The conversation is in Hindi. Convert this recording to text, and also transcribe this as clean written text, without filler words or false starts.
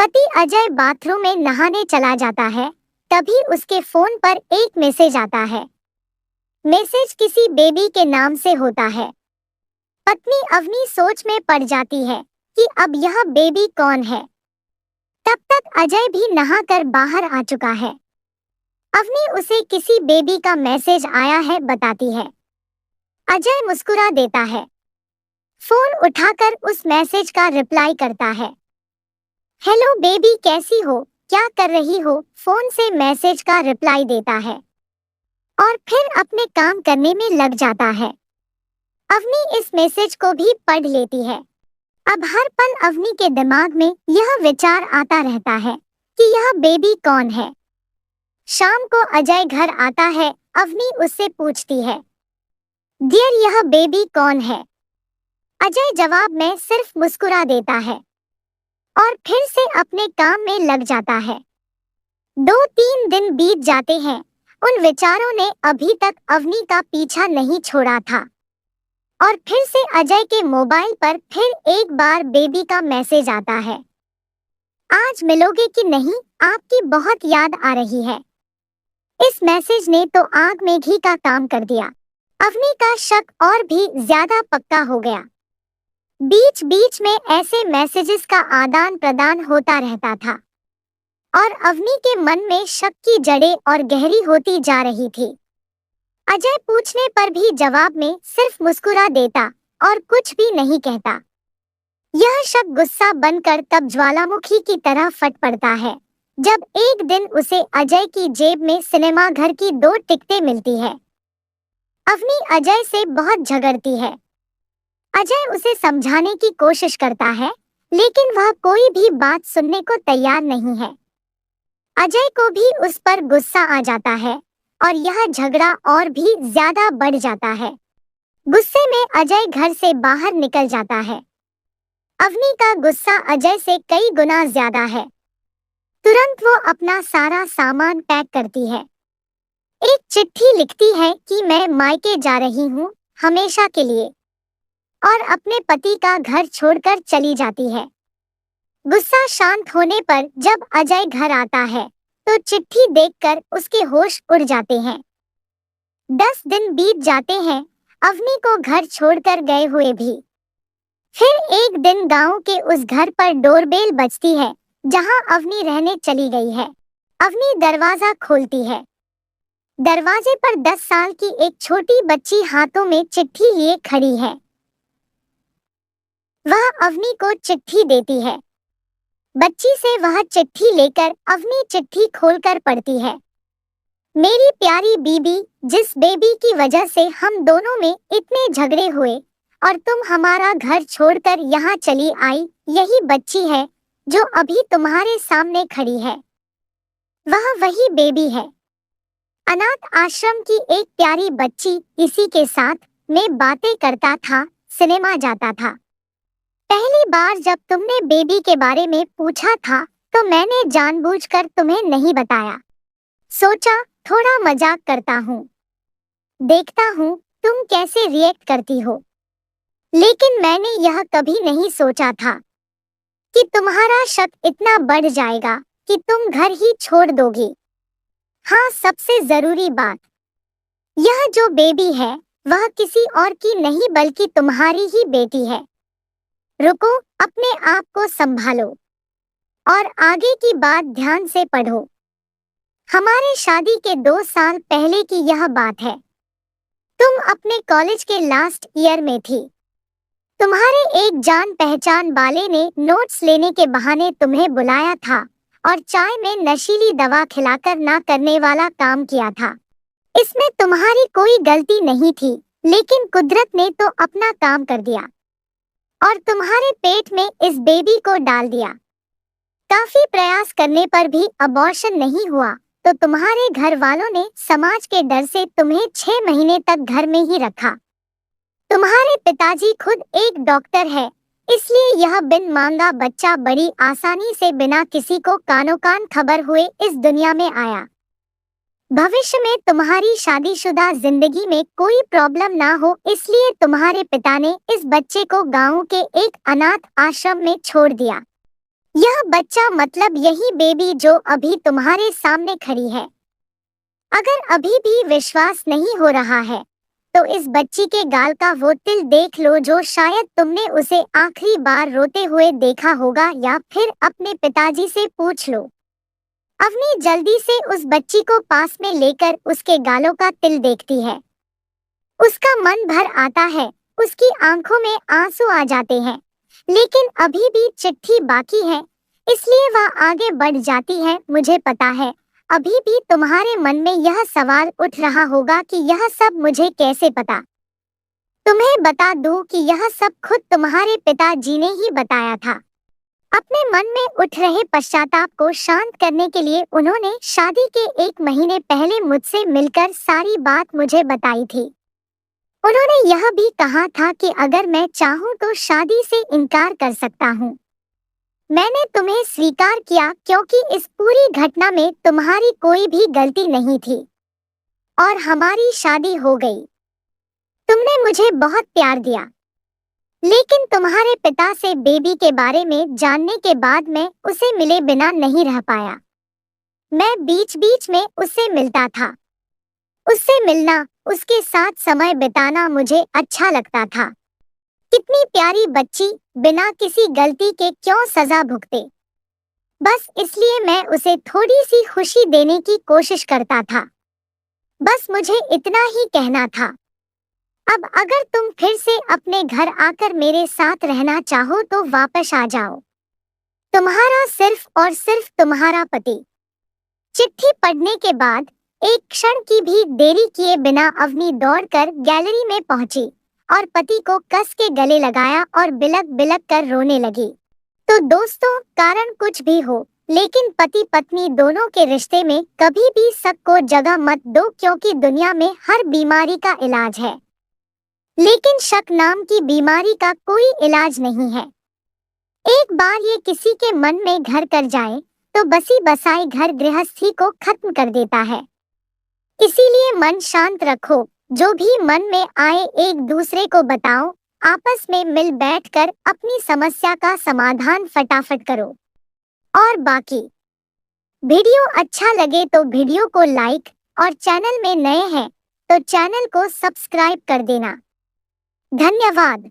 पति अजय बाथरूम में नहाने चला जाता है। तभी उसके फोन पर एक मैसेज आता है। मैसेज किसी बेबी के नाम से होता है। पत्नी अवनी सोच में पड़ जाती है कि अब यह बेबी कौन है। तब तक अजय भी नहाकर बाहर आ चुका है। अवनी उसे किसी बेबी का मैसेज आया है बताती है। अजय मुस्कुरा देता है। फोन उठाकर उस मैसेज का रिप्लाई करता है। हेलो बेबी, कैसी हो, क्या कर रही हो, फोन से मैसेज का रिप्लाई देता है और फिर अपने काम करने में लग जाता है। अवनी इस मैसेज को भी पढ़ लेती है। अब हर पल अवनी के दिमाग में यह विचार आता रहता है कि यह बेबी कौन है। शाम को अजय घर आता है। अवनी उससे पूछती है, डियर, यह बेबी कौन है? अजय जवाब में सिर्फ मुस्कुरा देता है और फिर से अपने काम में लग जाता है। 2-3 दिन बीत जाते हैं। उन विचारों ने अभी तक अवनी का पीछा नहीं छोड़ा था और फिर से अजय के मोबाइल पर फिर एक बार बेबी का मैसेज आता है। आज मिलोगे कि नहीं, आपकी बहुत याद आ रही है। इस मैसेज ने तो आग में घी का काम कर दिया। अवनी का शक और भी ज्यादा पक्का हो गया। बीच बीच में ऐसे मैसेजेस का आदान प्रदान होता रहता था और अवनी के मन में शक की जड़ें और गहरी होती जा रही थी। अजय पूछने पर भी जवाब में सिर्फ मुस्कुरा देता और कुछ भी नहीं कहता। यह शक गुस्सा बनकर तब ज्वालामुखी की तरह फट पड़ता है जब एक दिन उसे अजय की जेब में सिनेमा घर की 2 टिकटें मिलती है। अवनी अजय से बहुत झगड़ती है। अजय उसे समझाने की कोशिश करता है लेकिन वह कोई भी बात सुनने को तैयार नहीं है। अजय को भी उस पर गुस्सा आ जाता है और यह झगड़ा और भी ज्यादा बढ़ जाता है। गुस्से में अजय घर से बाहर निकल जाता है। अवनी का गुस्सा अजय से कई गुना ज्यादा है। तुरंत वो अपना सारा सामान पैक करती है। एक चिट्ठी लिखती है कि मैं मायके जा रही हूँ हमेशा के लिए, और अपने पति का घर छोड़कर चली जाती है। गुस्सा शांत होने पर जब अजय घर आता है तो चिट्ठी देखकर उसके होश उड़ जाते हैं। 10 दिन बीत जाते हैं अवनी को घर छोड़कर गए हुए भी। फिर एक दिन गांव के उस घर पर डोरबेल बजती है जहां अवनी रहने चली गई है। अवनी दरवाजा खोलती है। दरवाजे पर 10 साल की एक छोटी बच्ची हाथों में चिट्ठी लिए खड़ी है। वह अवनी को चिट्ठी देती है। बच्ची से वह चिट्ठी लेकर अवनी चिट्ठी खोलकर पढ़ती है। मेरी प्यारी बीबी, जिस बेबी की वजह से हम दोनों में इतने झगड़े हुए और तुम हमारा घर छोड़कर यहाँ चली आई, यही बच्ची है जो अभी तुम्हारे सामने खड़ी है। वह वही बेबी है। अनाथ आश्रम की एक प्यारी बच्ची, इसी के साथ मैं बातें करता था, सिनेमा जाता था। पहली बार जब तुमने बेबी के बारे में पूछा था तो मैंने जानबूझकर तुम्हें नहीं बताया। सोचा थोड़ा मजाक करता हूँ, देखता हूँ तुम कैसे रिएक्ट करती हो। लेकिन मैंने यह कभी नहीं सोचा था कि तुम्हारा शक इतना बढ़ जाएगा कि तुम घर ही छोड़ दोगी। हाँ, सबसे जरूरी बात, यह जो बेबी है वह किसी और की नहीं बल्कि तुम्हारी ही बेटी है। रुको, अपने आप को संभालो और आगे की बात ध्यान से पढ़ो। हमारे शादी के 2 साल पहले की यह बात है। तुम अपने कॉलेज के लास्ट ईयर में थी। तुम्हारे एक जान पहचान वाले ने नोट्स लेने के बहाने तुम्हें बुलाया था और चाय में नशीली दवा खिलाकर ना करने वाला काम किया था। इसमें तुम्हारी कोई गलती नहीं थी, लेकिन कुदरत ने तो अपना काम कर दिया और तुम्हारे पेट में इस बेबी को डाल दिया। काफी प्रयास करने पर भी अबॉर्शन नहीं हुआ तो तुम्हारे घर वालों ने समाज के डर से तुम्हें 6 महीने तक घर में ही रखा। तुम्हारे पिताजी खुद एक डॉक्टर है, इसलिए यह बिन मांगा बच्चा बड़ी आसानी से बिना किसी को कानो कान खबर हुए इस दुनिया में आया। भविष्य में तुम्हारी शादीशुदा जिंदगी में कोई प्रॉब्लम ना हो, इसलिए तुम्हारे पिता ने इस बच्चे को गांव के एक अनाथ आश्रम में छोड़ दिया। यह बच्चा मतलब यही बेबी जो अभी तुम्हारे सामने खड़ी है। अगर अभी भी विश्वास नहीं हो रहा है तो इस बच्ची के गाल का वो तिल देख लो जो शायद तुमने उसे आखिरी बार रोते हुए देखा होगा, या फिर अपने पिताजी से पूछ लो। अवनी जल्दी से उस बच्ची को पास में लेकर उसके गालों का तिल देखती है। उसका मन भर आता है, उसकी आंखों में आंसू आ जाते हैं, लेकिन अभी भी चिट्ठी बाकी है, इसलिए वह आगे बढ़ जाती है। मुझे पता है अभी भी तुम्हारे मन में यह सवाल उठ रहा होगा कि यह सब मुझे कैसे पता। तुम्हें बता दूं कि यह सब खुद तुम्हारे पिताजी ने ही बताया था। अपने मन में उठ रहे पश्चाताप को शांत करने के लिए उन्होंने शादी के 1 महीने पहले मुझसे मिलकर सारी बात मुझे बताई थी। उन्होंने यह भी कहा था कि अगर मैं चाहूं तो शादी से इनकार कर सकता हूं। मैंने तुम्हें स्वीकार किया क्योंकि इस पूरी घटना में तुम्हारी कोई भी गलती नहीं थी और हमारी शादी हो गई। तुमने मुझे बहुत प्यार दिया, लेकिन तुम्हारे पिता से बेबी के बारे में जानने के बाद मैं उसे मिले बिना नहीं रह पाया। मैं बीच बीच में उससे मिलता था। उससे मिलना, उसके साथ समय बिताना मुझे अच्छा लगता था। कितनी प्यारी बच्ची, बिना किसी गलती के क्यों सजा भुगते। बस इसलिए मैं उसे थोड़ी सी खुशी देने की कोशिश करता था। बस मुझे इतना ही कहना था। अब अगर तुम फिर से अपने घर आकर मेरे साथ रहना चाहो तो वापस आ जाओ। तुम्हारा सिर्फ और सिर्फ तुम्हारा पति। चिट्ठी पढ़ने के बाद एक क्षण की भी देरी किए बिना अवनी दौड़कर गैलरी में पहुंची और पति को कस के गले लगाया और बिलक बिलक कर रोने लगी। तो दोस्तों, कारण कुछ भी हो, लेकिन पति पत्नी दोनों के रिश्ते में कभी भी शक को जगह मत दो, क्योंकि दुनिया में हर बीमारी का इलाज है, लेकिन शक नाम की बीमारी का कोई इलाज नहीं है। एक बार ये किसी के मन में घर कर जाए तो बसी बसाई घर गृहस्थी को खत्म कर देता है। इसीलिए मन शांत रखो, जो भी मन में आए एक दूसरे को बताओ, आपस में मिल बैठकर अपनी समस्या का समाधान फटाफट करो। और बाकी वीडियो अच्छा लगे तो वीडियो को लाइक और चैनल में नए हैं तो चैनल को सब्सक्राइब कर देना। धन्यवाद।